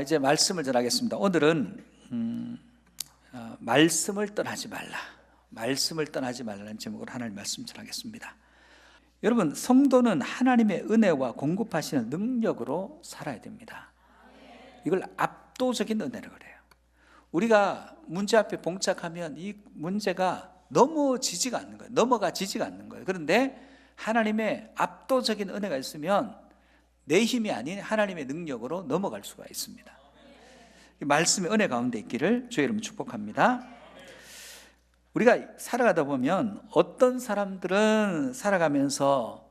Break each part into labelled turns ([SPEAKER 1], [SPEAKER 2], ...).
[SPEAKER 1] 이제 말씀을 전하겠습니다. 오늘은 말씀을 떠나지 말라, 말씀을 떠나지 말라는 제목으로 하나님 말씀 전하겠습니다. 여러분, 성도는 하나님의 은혜와 공급하시는 능력으로 살아야 됩니다. 이걸 압도적인 은혜라고 그래요. 우리가 문제 앞에 봉착하면 이 문제가 넘어지지가 않는 거예요. 넘어가지지가 않는 거예요. 그런데 하나님의 압도적인 은혜가 있으면 내 힘이 아닌 하나님의 능력으로 넘어갈 수가 있습니다. 말씀의 은혜 가운데 있기를 주의 이름으로 축복합니다. 우리가 살아가다 보면 어떤 사람들은 살아가면서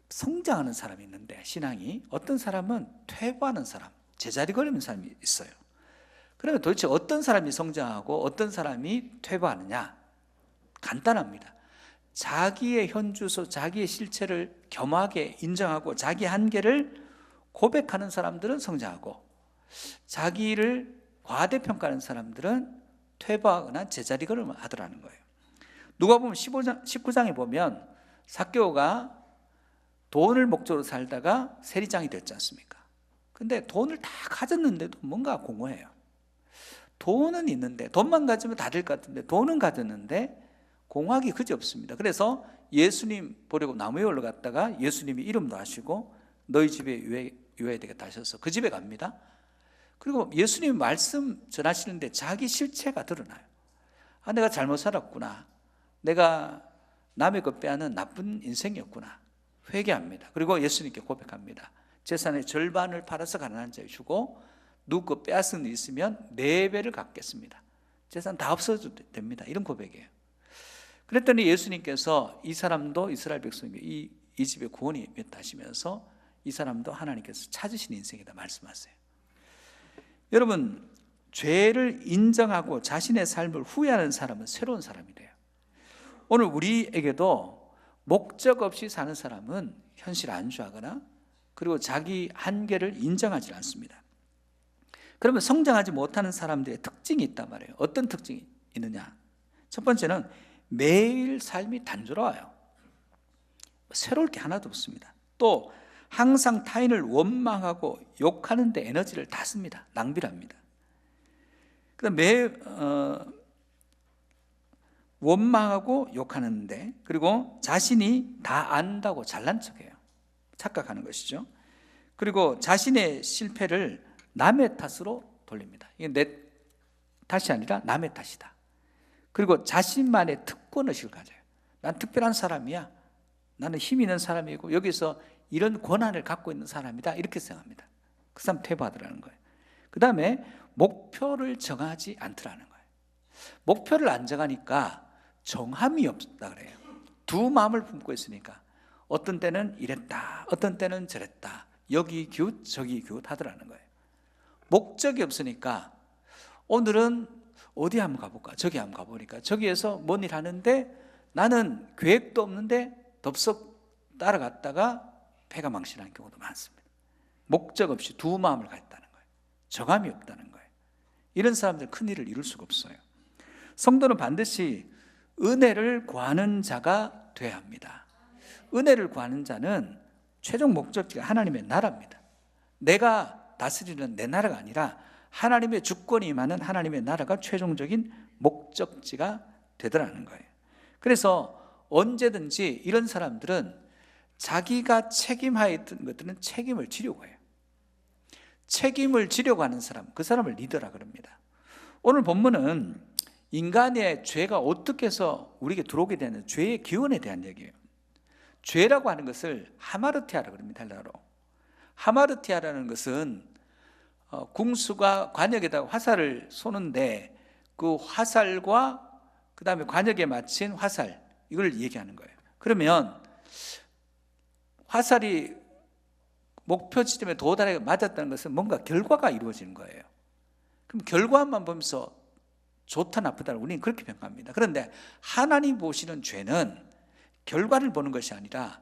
[SPEAKER 1] 성장하는 사람이 있는데, 신앙이 어떤 사람은 퇴보하는 사람, 제자리 걸리는 사람이 있어요. 그러면 도대체 어떤 사람이 성장하고 어떤 사람이 퇴보하느냐? 간단합니다. 자기의 현주소, 자기의 실체를 겸하게 인정하고 자기 한계를 고백하는 사람들은 성장하고, 자기를 과대평가하는 사람들은 퇴보하거나 제자리 걸음을 하더라는 거예요. 누가복음 19장에 보면 삭개오가 돈을 목적으로 살다가 세리장이 됐지 않습니까? 근데 돈을 다 가졌는데도 뭔가 공허해요. 돈은 있는데, 돈만 가지면 다 될 것 같은데 돈은 가졌는데 공허하기 그지없습니다. 그래서 예수님 보려고 나무에 올라갔다가 예수님이 이름도 하시고 너희 집에 유해야 되겠다 하셔서 그 집에 갑니다. 그리고 예수님 말씀 전하시는데 자기 실체가 드러나요. 내가 잘못 살았구나, 내가 남의 것 빼앗는 나쁜 인생이었구나, 회개합니다. 그리고 예수님께 고백합니다. 재산의 절반을 팔아서 가난한 자에 주고 누구 것 빼앗은 일 있으면 4배를 갚겠습니다. 재산 다 없어져도 됩니다. 이런 고백이에요. 그랬더니 예수님께서 이 사람도 이스라엘 백성에게 이 집에 구원이 맺다 하시면서 이 사람도 하나님께서 찾으신 인생이다 말씀하세요. 여러분, 죄를 인정하고 자신의 삶을 후회하는 사람은 새로운 사람이 돼요. 오늘 우리에게도 목적 없이 사는 사람은 현실을 안주하거나 그리고 자기 한계를 인정하지 않습니다. 그러면 성장하지 못하는 사람들의 특징이 있단 말이에요. 어떤 특징이 있느냐? 첫 번째는 매일 삶이 단조로워요. 새로울 게 하나도 없습니다. 또 항상 타인을 원망하고 욕하는 데 에너지를 다 씁니다. 낭비를 합니다. 그다음 원망하고 욕하는데, 그리고 자신이 다 안다고 잘난 척해요. 착각하는 것이죠. 그리고 자신의 실패를 남의 탓으로 돌립니다. 이게 내 탓이 아니라 남의 탓이다. 그리고 자신만의 특권의식을 가져요. 난 특별한 사람이야, 나는 힘 있는 사람이고 여기서 이런 권한을 갖고 있는 사람이다, 이렇게 생각합니다. 그 사람 퇴보하더라는 거예요. 그 다음에 목표를 정하지 않더라는 거예요. 목표를 안 정하니까 정함이 없다 그래요. 두 마음을 품고 있으니까 어떤 때는 이랬다, 어떤 때는 저랬다, 여기 기웃 저기 기웃 하더라는 거예요. 목적이 없으니까 오늘은 어디 한번 가볼까, 저기 한번 가보니까 저기에서 뭔 일 하는데 나는 계획도 없는데 덥석 따라갔다가 배가 망신하는 경우도 많습니다. 목적 없이 두 마음을 갖다는 거예요. 정함이 없다는 거예요. 이런 사람들 큰 일을 이룰 수가 없어요. 성도는 반드시 은혜를 구하는 자가 되어야 합니다. 은혜를 구하는 자는 최종 목적지가 하나님의 나라입니다. 내가 다스리는 내 나라가 아니라 하나님의 주권이 임하는 하나님의 나라가 최종적인 목적지가 되더라는 거예요. 그래서 언제든지 이런 사람들은 자기가 책임하에 있던 것들은 책임을 지려고 해요. 책임을 지려고 하는 사람, 그 사람을 리더라 그럽니다. 오늘 본문은 인간의 죄가 어떻게 해서 우리에게 들어오게 되는 죄의 기원에 대한 얘기예요. 죄라고 하는 것을 하마르티아라고 합니다. 헬라어로. 하마르티아라는 것은 궁수가 관역에다가 화살을 쏘는데 그 화살과 그 다음에 관역에 맞춘 화살, 이걸 얘기하는 거예요. 그러면 화살이 목표 지점에 도달해 맞았다는 것은 뭔가 결과가 이루어지는 거예요. 그럼 결과만 보면서 좋다 나쁘다를 우리는 그렇게 평가합니다. 그런데 하나님 보시는 죄는 결과를 보는 것이 아니라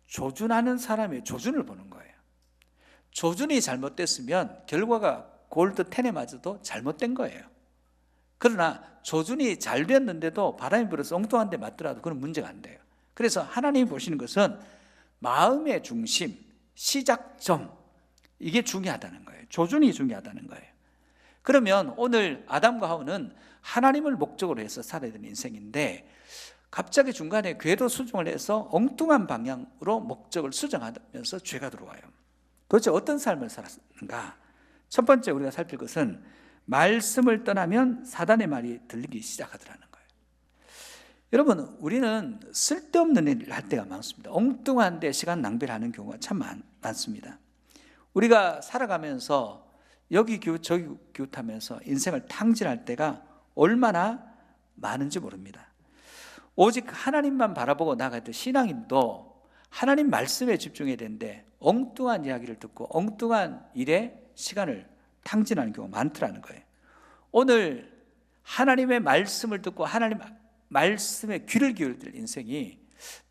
[SPEAKER 1] 조준하는 사람의 조준을 보는 거예요. 조준이 잘못됐으면 결과가 골드 10에 맞아도 잘못된 거예요. 그러나 조준이 잘 됐는데도 바람이 불어서 엉뚱한 데 맞더라도 그건 문제가 안 돼요. 그래서 하나님이 보시는 것은 마음의 중심, 시작점, 이게 중요하다는 거예요. 조준이 중요하다는 거예요. 그러면 오늘 아담과 하와는 하나님을 목적으로 해서 살아야 되는 인생인데 갑자기 중간에 궤도 수정을 해서 엉뚱한 방향으로 목적을 수정하면서 죄가 들어와요. 도대체 어떤 삶을 살았는가? 첫 번째 우리가 살필 것은 말씀을 떠나면 사단의 말이 들리기 시작하더라는 거예요. 여러분, 우리는 쓸데없는 일을 할 때가 많습니다. 엉뚱한 데 시간 낭비를 하는 경우가 참 많습니다. 우리가 살아가면서 여기 기웃 저기 기웃하면서 인생을 탕진할 때가 얼마나 많은지 모릅니다. 오직 하나님만 바라보고 나갈 때 신앙인도 하나님 말씀에 집중해야 되는데 엉뚱한 이야기를 듣고 엉뚱한 일에 시간을 탕진하는 경우가 많더라는 거예요. 오늘 하나님의 말씀을 듣고 하나님 말씀에 귀를 기울일 인생이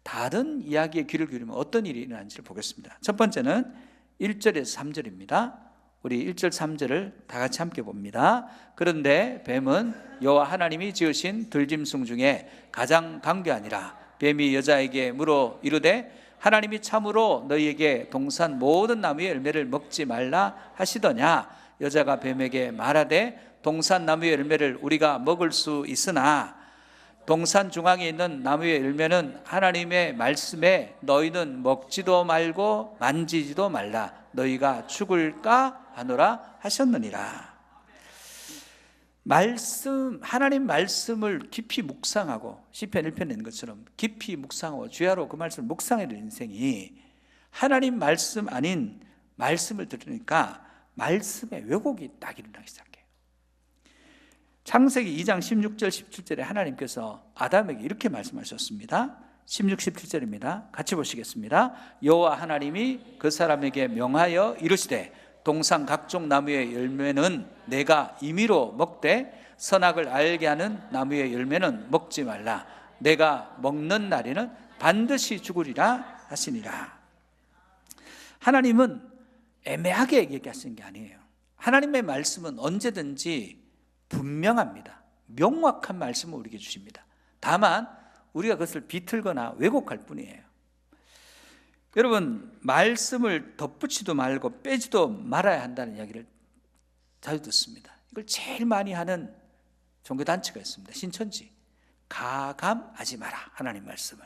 [SPEAKER 1] 다른 이야기에 귀를 기울이면 어떤 일이 일어나는지를 보겠습니다. 첫 번째는 1절에서 3절입니다. 우리 1절 3절을 다 같이 함께 봅니다. 그런데 뱀은 여호와 하나님이 지으신 들짐승 중에 가장 강교하니라. 뱀이 여자에게 물어 이르되 하나님이 참으로 너희에게 동산 모든 나무의 열매를 먹지 말라 하시더냐. 여자가 뱀에게 말하되 동산 나무의 열매를 우리가 먹을 수 있으나 동산 중앙에 있는 나무의 열매는 하나님의 말씀에 너희는 먹지도 말고 만지지도 말라. 너희가 죽을까 하노라 하셨느니라. 하나님 말씀을 깊이 묵상하고 시편 1편에 있는 것처럼 깊이 묵상하고 주야로 그 말씀을 묵상해야 되는 인생이 하나님 말씀 아닌 말씀을 들으니까 말씀의 왜곡이 딱 일어나기 시작해요. 창세기 2장 16절 17절에 하나님께서 아담에게 이렇게 말씀하셨습니다. 16, 17절입니다. 같이 보시겠습니다. 여호와 하나님이 그 사람에게 명하여 이르시되 동산 각종 나무의 열매는 내가 임의로 먹되 선악을 알게 하는 나무의 열매는 먹지 말라. 내가 먹는 날에는 반드시 죽으리라 하시니라. 하나님은 애매하게 얘기하시는 게 아니에요. 하나님의 말씀은 언제든지 분명합니다. 명확한 말씀을 우리에게 주십니다. 다만 우리가 그것을 비틀거나 왜곡할 뿐이에요. 여러분, 말씀을 덧붙이도 말고 빼지도 말아야 한다는 이야기를 자주 듣습니다. 이걸 제일 많이 하는 종교단체가 있습니다. 신천지. 가감하지 마라, 하나님 말씀을.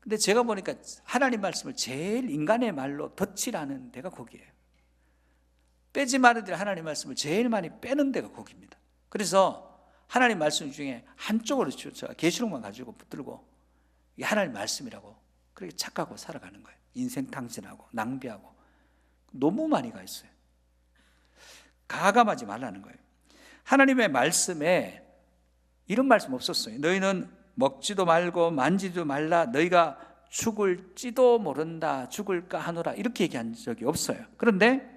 [SPEAKER 1] 근데 제가 보니까 하나님 말씀을 제일 인간의 말로 덧치라는 데가 거기예요. 빼지 말아야 될 하나님 말씀을 제일 많이 빼는 데가 거기입니다. 그래서 하나님 말씀 중에 한쪽으로 제가 계시록만 가지고 붙들고 이게 하나님 말씀이라고 그렇게 착각하고 살아가는 거예요. 인생 탕진하고 낭비하고 너무 많이 가 있어요. 가감하지 말라는 거예요. 하나님의 말씀에 이런 말씀 없었어요. 너희는 먹지도 말고 만지지도 말라. 너희가 죽을지도 모른다. 죽을까 하노라. 이렇게 얘기한 적이 없어요. 그런데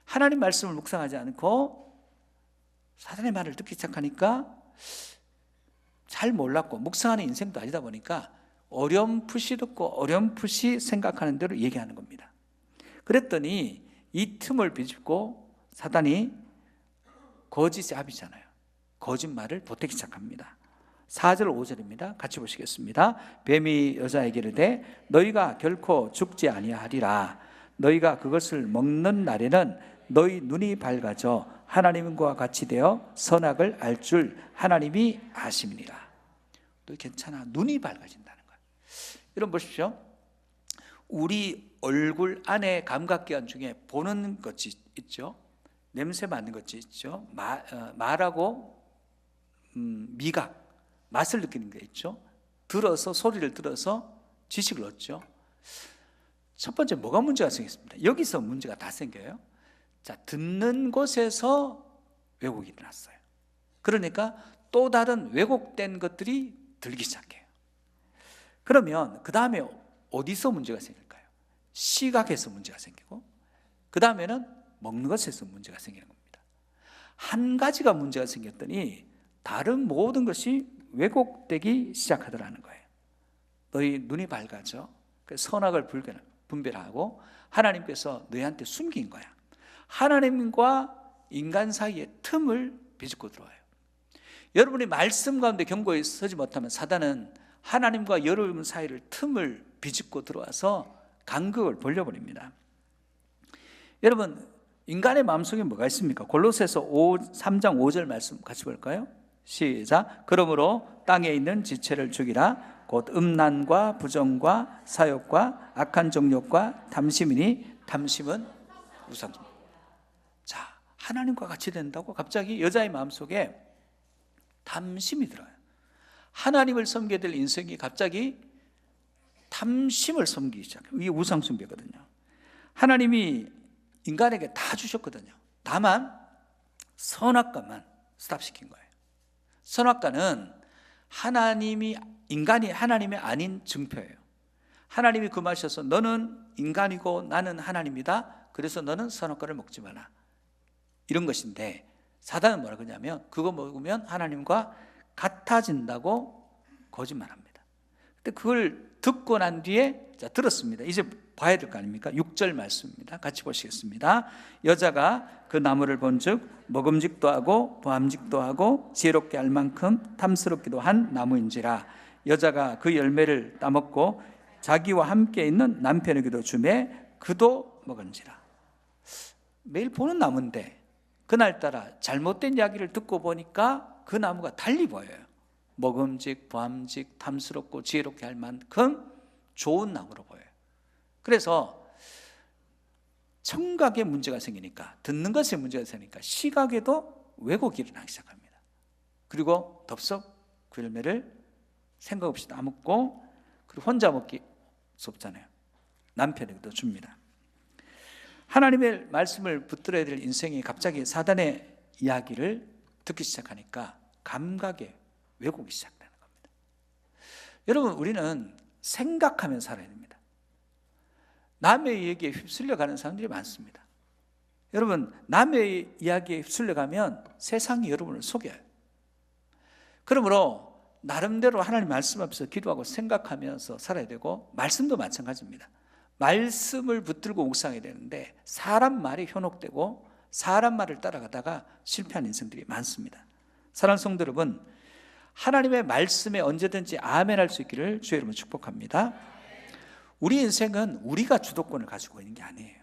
[SPEAKER 1] 하나님 말씀을 묵상하지 않고 사단의 말을 듣기 시작하니까 잘 몰랐고 묵상하는 인생도 아니다 보니까 어렴풋이 듣고 어렴풋이 생각하는 대로 얘기하는 겁니다. 그랬더니 이 틈을 비집고 사단이 거짓의 압이잖아요. 거짓말을 보태기 시작합니다. 4절 5절입니다. 같이 보시겠습니다. 뱀이 여자에게 이르되 너희가 결코 죽지 아니하리라. 너희가 그것을 먹는 날에는 너희 눈이 밝아져 하나님과 같이 되어 선악을 알 줄 하나님이 아심이니라. 너 괜찮아. 눈이 밝아진다는 거예요. 여러분 보십시오. 우리 얼굴 안에 감각기관 중에 보는 것이 있죠. 냄새 맡는 것이 있죠. 말하고 미각, 맛을 느끼는 게 있죠. 들어서 소리를 들어서 지식을 얻죠. 첫 번째 뭐가 문제가 생겼습니다. 여기서 문제가 다 생겨요. 자, 듣는 곳에서 왜곡이 일어났어요. 그러니까 또 다른 왜곡된 것들이 들기 시작해요. 그러면 그 다음에 어디서 문제가 생길까요? 시각에서 문제가 생기고 그 다음에는 먹는 것에서 문제가 생기는 겁니다. 한 가지가 문제가 생겼더니 다른 모든 것이 왜곡되기 시작하더라는 거예요. 너희 눈이 밝아져 선악을 분별하고 하나님께서 너희한테 숨긴 거야. 하나님과 인간 사이의 틈을 비집고 들어와요. 여러분이 말씀 가운데 견고히 서지 못하면 사단은 하나님과 여러분 사이를 틈을 비집고 들어와서 간극을 벌려버립니다. 여러분, 인간의 마음속에 뭐가 있습니까? 골로새서 3장 5절 말씀 같이 볼까요? 시작. 그러므로 땅에 있는 지체를 죽이라. 곧 음란과 부정과 사욕과 악한 정욕과 탐심이니 탐심은 우상입니다. 자, 하나님과 같이 된다고 갑자기 여자의 마음속에 탐심이 들어요. 하나님을 섬겨야 될 인생이 갑자기 탐심을 섬기기 시작해요. 이게 우상숭배거든요. 하나님이 인간에게 다 주셨거든요. 다만 선악과만 스탑시킨 거예요. 선악과는 인간이 하나님이 아닌 증표예요. 하나님이 금하셔서 너는 인간이고 나는 하나님이다. 그래서 너는 선악과를 먹지 마라. 이런 것인데 사단은 뭐라 그러냐면 그거 먹으면 하나님과 같아진다고 거짓말합니다. 근데 그걸 듣고 난 뒤에 들었습니다. 이제 봐야 될 거 아닙니까? 6절 말씀입니다. 같이 보시겠습니다. 여자가 그 나무를 본즉 먹음직도 하고 보암직도 하고 지혜롭게 할 만큼 탐스럽기도 한 나무인지라. 여자가 그 열매를 따먹고 자기와 함께 있는 남편에게도 주매 그도 먹은지라. 매일 보는 나무인데 그날따라 잘못된 이야기를 듣고 보니까 그 나무가 달리 보여요. 먹음직, 보암직, 탐스럽고 지혜롭게 할 만큼 좋은 나무로 보여요. 그래서 청각에 문제가 생기니까, 듣는 것에 문제가 생기니까 시각에도 왜곡이 일어나기 시작합니다. 그리고 덥석 그 열매를 생각 없이 따먹고, 그리고 혼자 먹기 없잖아요. 남편에게도 줍니다. 하나님의 말씀을 붙들어야 될 인생이 갑자기 사단의 이야기를 듣기 시작하니까 감각에 왜곡이 시작되는 겁니다. 여러분, 우리는 생각하면 살아야 됩니다. 남의 얘기에 휩쓸려가는 사람들이 많습니다. 여러분, 남의 이야기에 휩쓸려가면 세상이 여러분을 속여요. 그러므로 나름대로 하나님 말씀 앞에서 기도하고 생각하면서 살아야 되고, 말씀도 마찬가지입니다. 말씀을 붙들고 묵상해야 되는데 사람 말이 현혹되고 사람 말을 따라가다가 실패한 인생들이 많습니다. 사랑하는 성도 여러분, 하나님의 말씀에 언제든지 아멘 할 수 있기를 주의 이름으로 축복합니다. 우리 인생은 우리가 주도권을 가지고 있는 게 아니에요.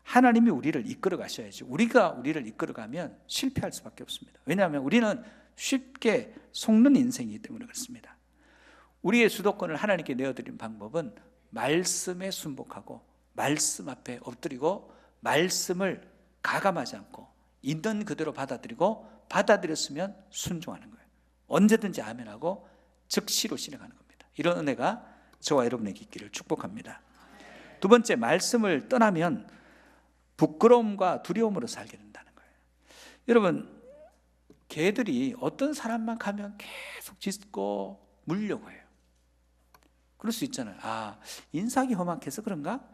[SPEAKER 1] 하나님이 우리를 이끌어 가셔야지. 우리가 우리를 이끌어 가면 실패할 수밖에 없습니다. 왜냐하면 우리는 쉽게 속는 인생이기 때문에 그렇습니다. 우리의 주도권을 하나님께 내어드린 방법은 말씀에 순복하고 말씀 앞에 엎드리고 말씀을 가감하지 않고 있는 그대로 받아들이고 받아들였으면 순종하는 거예요. 언제든지 아멘하고 즉시로 실행하는 겁니다. 이런 은혜가 저와 여러분에게 있기를 축복합니다. 두 번째, 말씀을 떠나면 부끄러움과 두려움으로 살게 된다는 거예요. 여러분, 개들이 어떤 사람만 가면 계속 짖고 물려고 해요. 그럴 수 있잖아요. 아, 인상이 험악해서 그런가?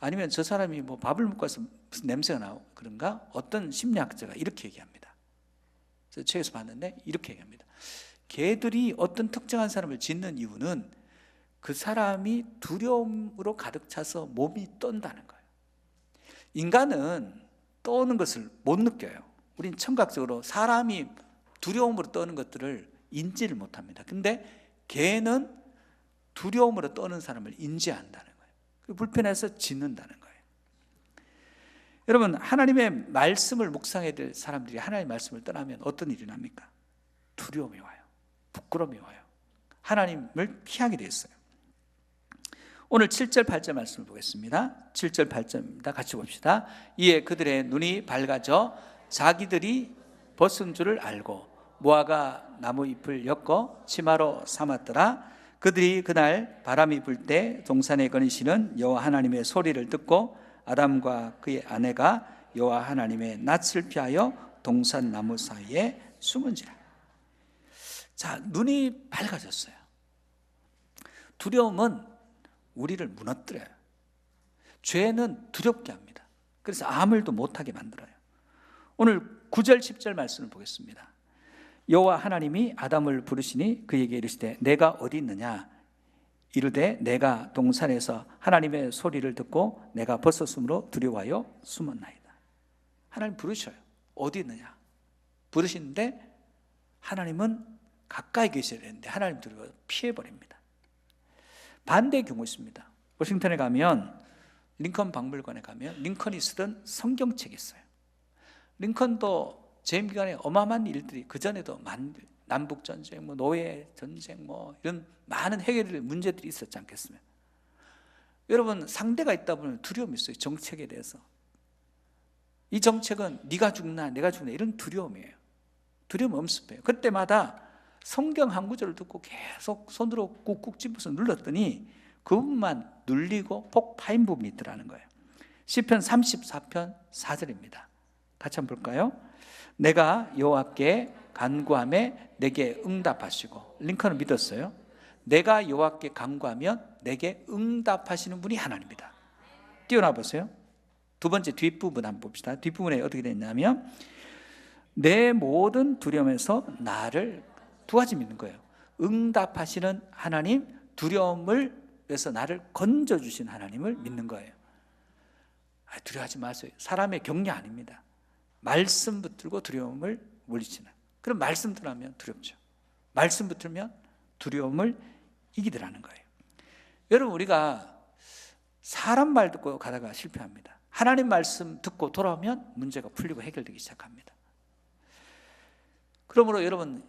[SPEAKER 1] 아니면 저 사람이 뭐 밥을 먹고 와서 무슨 냄새가 나고 그런가? 어떤 심리학자가 이렇게 얘기합니다. 저 책에서 봤는데 이렇게 얘기합니다. 개들이 어떤 특정한 사람을 짖는 이유는 그 사람이 두려움으로 가득 차서 몸이 떤다는 거예요. 인간은 떠오는 것을 못 느껴요. 우린 청각적으로 사람이 두려움으로 떠는 것들을 인지를 못합니다. 근데 개는 두려움으로 떠는 사람을 인지한다는 거예요. 불편해서 짖는다는 거예요. 여러분, 하나님의 말씀을 묵상해야 될 사람들이 하나님의 말씀을 떠나면 어떤 일이 납니까? 두려움이 와요. 부끄러움이 와요. 하나님을 피하게 됐어요. 오늘 7절 8절 말씀을 보겠습니다. 7절 8절입니다. 같이 봅시다. 이에 그들의 눈이 밝아져 자기들이 벗은 줄을 알고 무화과 나무 잎을 엮어 치마로 삼았더라. 그들이 그날 바람이 불 때 동산에 거니시는 여호와 하나님의 소리를 듣고 아담과 그의 아내가 여호와 하나님의 낯을 피하여 동산 나무 사이에 숨은지라. 자, 눈이 밝아졌어요. 두려움은 우리를 무너뜨려요. 죄는 두렵게 합니다. 그래서 아무 일도 못하게 만들어요. 오늘 9절 10절 말씀을 보겠습니다. 여호와 하나님이 아담을 부르시니 그에게 이르시되 내가 어디 있느냐? 이르되 내가 동산에서 하나님의 소리를 듣고 내가 벗었으므로 두려워하여 숨었나이다. 하나님 부르셔요. 어디 있느냐? 부르시는데 하나님은 가까이 계셔야 되는데 하나님 두려워 피해버립니다. 반대의 경우 있습니다. 워싱턴에 가면 링컨 박물관에 가면 링컨이 쓰던 성경책이 있어요. 링컨도 재임 기간에 어마어마한 일들이 그전에도 남북전쟁, 노예전쟁 이런 많은 해결될 문제들이 있었지 않겠습니까? 여러분, 상대가 있다 보면 두려움이 있어요. 정책에 대해서. 이 정책은 네가 죽나 내가 죽나 이런 두려움이에요. 두려움 엄습해요. 그때마다 성경 한 구절을 듣고 계속 손으로 꾹꾹 집어서 눌렀더니 그 부분만 눌리고 폭 파인 부분이 있더라는 거예요. 시편 34편 4절입니다. 같이 한번 볼까요? 내가 여호와께 간구하매 내게 응답하시고, 링컨은 믿었어요. 내가 여호와께 간구하면 내게 응답하시는 분이 하나님이다. 띄어나 보세요. 두 번째 뒷부분 한번 봅시다. 뒷부분에 어떻게 됐냐면 내 모든 두려움에서 나를, 두 가지 믿는 거예요. 응답하시는 하나님, 두려움을 위해서 나를 건져주신 하나님을 믿는 거예요. 두려워하지 마세요. 사람의 격려 아닙니다. 말씀 붙들고 두려움을 물리치는, 그럼 말씀 들으면 두렵죠. 말씀 붙들면 두려움을 이기더라는 거예요. 여러분, 우리가 사람 말 듣고 가다가 실패합니다. 하나님 말씀 듣고 돌아오면 문제가 풀리고 해결되기 시작합니다. 그러므로 여러분,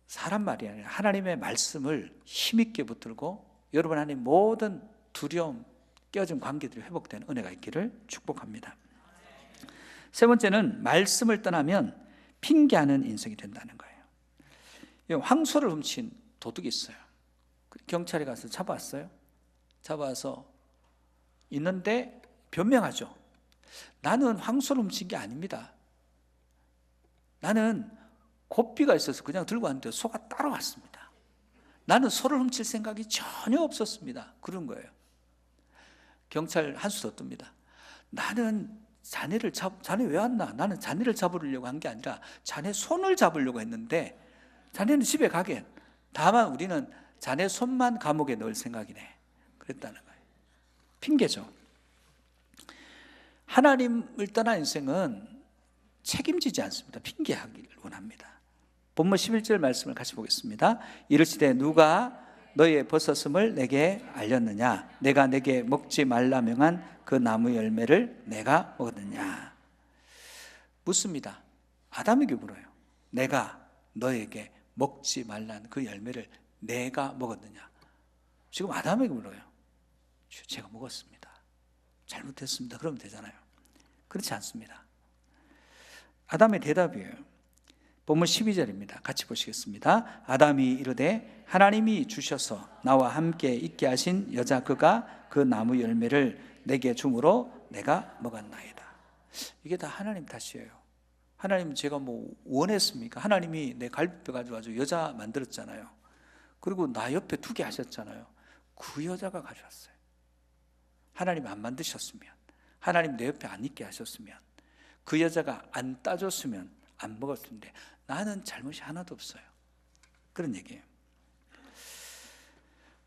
[SPEAKER 1] 사람 말이 아니라 하나님의 말씀을 힘있게 붙들고 여러분 안에 모든 두려움, 깨어진 관계들이 회복되는 은혜가 있기를 축복합니다. 세 번째는 말씀을 떠나면 핑계하는 인생이 된다는 거예요. 황소를 훔친 도둑이 있어요. 경찰에 가서 잡아왔어요. 잡아와서 있는데 변명하죠. 나는 황소를 훔친 게 아닙니다. 나는 고삐가 있어서 그냥 들고 왔는데 소가 따라왔습니다. 나는 소를 훔칠 생각이 전혀 없었습니다. 그런 거예요. 경찰 한수 더 뜹니다. 나는 자네 왜 왔나? 나는 자네를 잡으려고 한 게 아니라 자네 손을 잡으려고 했는데 자네는 집에 가게. 다만 우리는 자네 손만 감옥에 넣을 생각이네. 그랬다는 거예요. 핑계죠. 하나님을 떠난 인생은 책임지지 않습니다. 핑계하기를 원합니다. 본문 11절 말씀을 같이 보겠습니다. 이르시되 누가 너의 벗었음을 내게 알렸느냐? 내가 내게 먹지 말라 명한 그 나무 열매를 내가 먹었느냐? 묻습니다. 아담에게 물어요. 내가 너에게 먹지 말라는 그 열매를 내가 먹었느냐? 지금 아담에게 물어요. 제가 먹었습니다. 잘못했습니다. 그러면 되잖아요. 그렇지 않습니다. 아담의 대답이에요. 본문 12절입니다. 같이 보시겠습니다. 아담이 이르되 하나님이 주셔서 나와 함께 있게 하신 여자 그가 그 나무 열매를 내게 주므로 내가 먹었나이다. 이게 다 하나님 탓이에요. 하나님, 제가 원했습니까? 하나님이 내 갈비뼈 가지고 여자 만들었잖아요. 그리고 나 옆에 두게 하셨잖아요. 그 여자가 가져왔어요. 하나님 안 만드셨으면, 하나님 내 옆에 안 있게 하셨으면, 그 여자가 안 따줬으면 안 먹었을 텐데 나는 잘못이 하나도 없어요. 그런 얘기예요.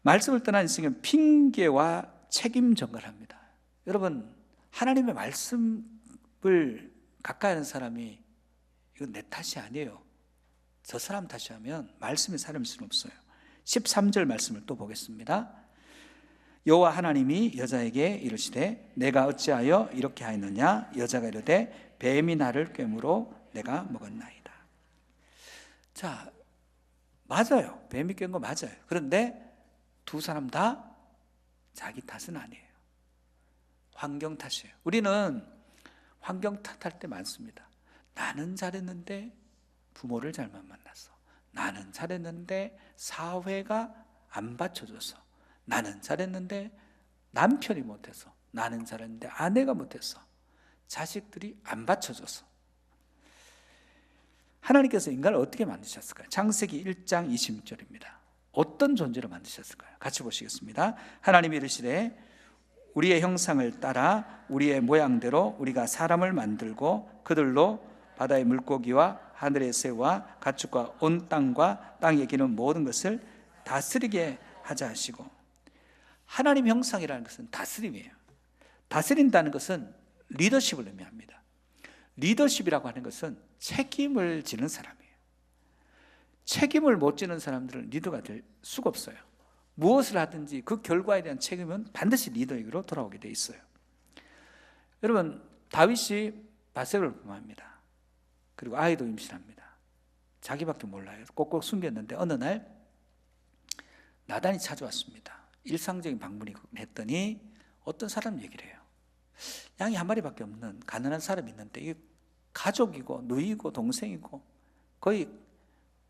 [SPEAKER 1] 말씀을 떠난 인생은 핑계와 책임 전가합니다. 여러분, 하나님의 말씀을 가까이 하는 사람이 이건 내 탓이 아니에요. 저 사람 탓이 하면 말씀이 사람일 수는 없어요. 13절 말씀을 또 보겠습니다. 여호와 하나님이 여자에게 이르시되 내가 어찌하여 이렇게 하였느냐? 여자가 이르되 뱀이 나를 꿰므로 내가 먹었나이다. 자, 맞아요. 뱀이 깬 거 맞아요. 그런데 두 사람 다 자기 탓은 아니에요. 환경 탓이에요. 우리는 환경 탓할 때 많습니다. 나는 잘했는데 부모를 잘못 만났어. 나는 잘했는데 사회가 안 받쳐줘서. 나는 잘했는데 남편이 못해서. 나는 잘했는데 아내가 못해서. 자식들이 안 받쳐줘서. 하나님께서 인간을 어떻게 만드셨을까요? 창세기 1장 26절입니다. 어떤 존재로 만드셨을까요? 같이 보시겠습니다. 하나님이 이르시되 우리의 형상을 따라 우리의 모양대로 우리가 사람을 만들고 그들로 바다의 물고기와 하늘의 새와 가축과 온 땅과 땅에 기는 모든 것을 다스리게 하자 하시고, 하나님 형상이라는 것은 다스림이에요. 다스린다는 것은 리더십을 의미합니다. 리더십이라고 하는 것은 책임을 지는 사람이에요. 책임을 못 지는 사람들은 리더가 될 수가 없어요. 무엇을 하든지 그 결과에 대한 책임은 반드시 리더에게로 돌아오게 돼 있어요. 여러분, 다윗이 바세바를 범합니다. 그리고 아이도 임신합니다. 자기밖에 몰라요. 꼭꼭 숨겼는데 어느 날 나단이 찾아왔습니다. 일상적인 방문이긴 했더니 어떤 사람 얘기를 해요. 양이 한 마리밖에 없는 가난한 사람이 있는데 이게 가족이고 누이고 동생이고 거의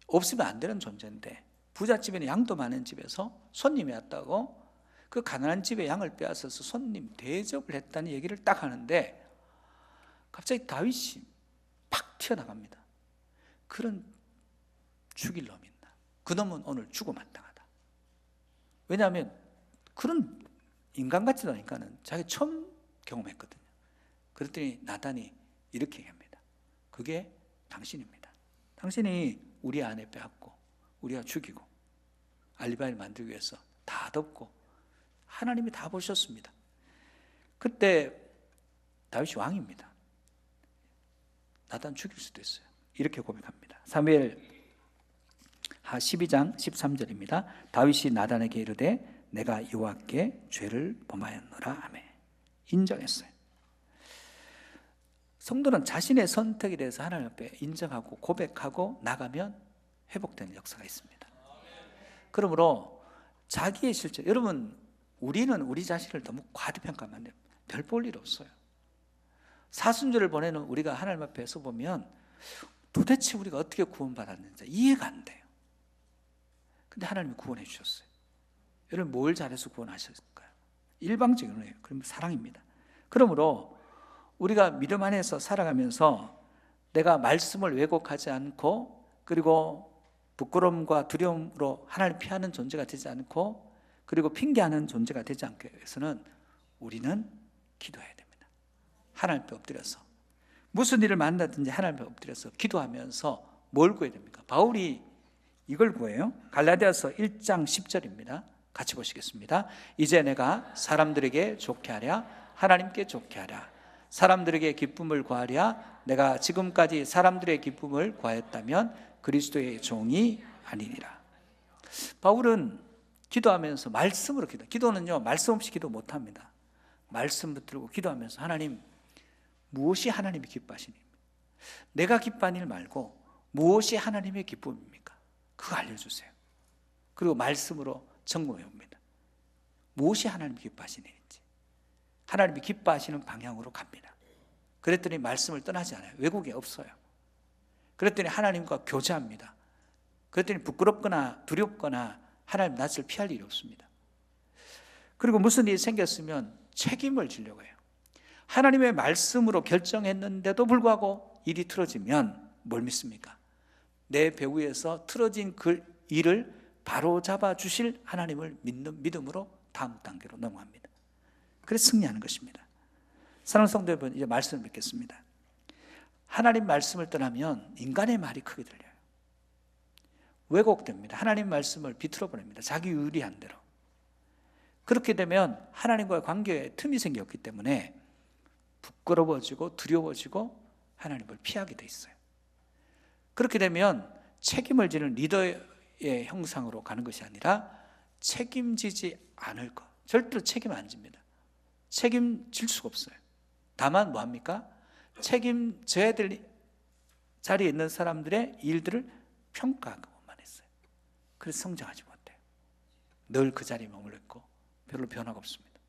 [SPEAKER 1] 없으면 안 되는 존재인데 부잣집에는 양도 많은 집에서 손님이 왔다고 그 가난한 집에 양을 빼앗아서 손님 대접을 했다는 얘기를 딱 하는데 갑자기 다윗이 팍 튀어나갑니다. 그런 죽일 놈이 있나? 그 놈은 오늘 죽어 마땅하다. 왜냐하면 그런 인간 같지도 않으니까는 자기 처음 경험했거든요. 그랬더니 나단이 이렇게 얘기합니다. 그게 당신입니다. 당신이 우리 아내 빼앗고 우리가 죽이고 알리바이를 만들기 위해서 다 덮고 하나님이 다 보셨습니다. 그때 다윗이 왕입니다. 나단 죽일 수도 있어요. 이렇게 고백합니다. 사무엘 하 12장 13절입니다. 다윗이 나단에게 이르되 내가 여호와께 죄를 범하였노라 하매 인정했어요. 성도는 자신의 선택에 대해서 하나님 앞에 인정하고 고백하고 나가면 회복되는 역사가 있습니다. 그러므로 자기의 실제, 여러분 우리는 우리 자신을 너무 과대평가하면 안 돼요. 별 볼 일 없어요. 사순절을 보내는 우리가 하나님 앞에 서 보면 도대체 우리가 어떻게 구원받았는지 이해가 안 돼요. 근데 하나님이 구원해 주셨어요. 여러분 뭘 잘해서 구원하셨을까요? 일방적인 은혜예요. 그러면 사랑입니다. 그러므로 우리가 믿음 안에서 살아가면서 내가 말씀을 왜곡하지 않고 그리고 부끄러움과 두려움으로 하나님 피하는 존재가 되지 않고 그리고 핑계하는 존재가 되지 않기 위해서는 우리는 기도해야 됩니다. 하나님 앞에 엎드려서 무슨 일을 만나든지 하나님 앞에 엎드려서 기도하면서 뭘 구해야 됩니까? 바울이 이걸 구해요. 갈라디아서 1장 10절입니다. 같이 보시겠습니다. 이제 내가 사람들에게 좋게 하랴 하나님께 좋게 하랴 사람들에게 기쁨을 구하랴 내가 지금까지 사람들의 기쁨을 구하였다면 그리스도의 종이 아니니라. 바울은 기도하면서 말씀으로 기도는요 말씀 없이 기도 못합니다. 말씀 붙들고 기도하면서 하나님 무엇이 하나님이 기뻐하시니 내가 기뻐하는 일 말고 무엇이 하나님의 기쁨입니까? 그거 알려주세요. 그리고 말씀으로 점검해 봅니다. 무엇이 하나님이 기뻐하시는 일인지 하나님이 기뻐하시는 방향으로 갑니다. 그랬더니 말씀을 떠나지 않아요. 왜곡이 없어요. 그랬더니 하나님과 교제합니다. 그랬더니 부끄럽거나 두렵거나 하나님 낯을 피할 일이 없습니다. 그리고 무슨 일이 생겼으면 책임을 지려고 해요. 하나님의 말씀으로 결정했는데도 불구하고 일이 틀어지면 뭘 믿습니까? 내 배후에서 틀어진 그 일을 바로 잡아 주실 하나님을 믿는 믿음으로 다음 단계로 넘어갑니다. 그래서 승리하는 것입니다. 사랑하는 성도 여러분, 이제 말씀을 뵙겠습니다. 하나님 말씀을 떠나면 인간의 말이 크게 들려요. 왜곡됩니다. 하나님 말씀을 비틀어 버립니다. 자기 유리한 대로. 그렇게 되면 하나님과의 관계에 틈이 생겼기 때문에 부끄러워지고 두려워지고 하나님을 피하게 돼 있어요. 그렇게 되면 책임을 지는 리더의 형상으로 가는 것이 아니라 책임지지 않을 것. 절대로 책임 안 집니다. 책임질 수가 없어요. 다만 뭐합니까? 책임져야 될 자리에 있는 사람들의 일들을 평가하고만 했어요. 그래서 성장하지 못해요. 늘 그 자리에 머물러 있고 별로 변화가 없습니다.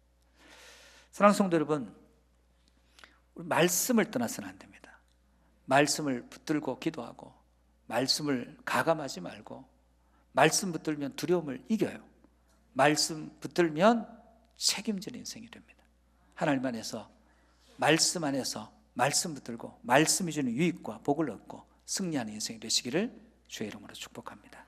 [SPEAKER 1] 사랑하는 성도 여러분, 우리 말씀을 떠나서는 안 됩니다. 말씀을 붙들고 기도하고 말씀을 가감하지 말고 말씀 붙들면 두려움을 이겨요. 말씀 붙들면 책임지는 인생이 됩니다. 하나님 안에서 말씀 안에서 말씀 붙들고 말씀이 주는 유익과 복을 얻고 승리하는 인생이 되시기를 주의 이름으로 축복합니다.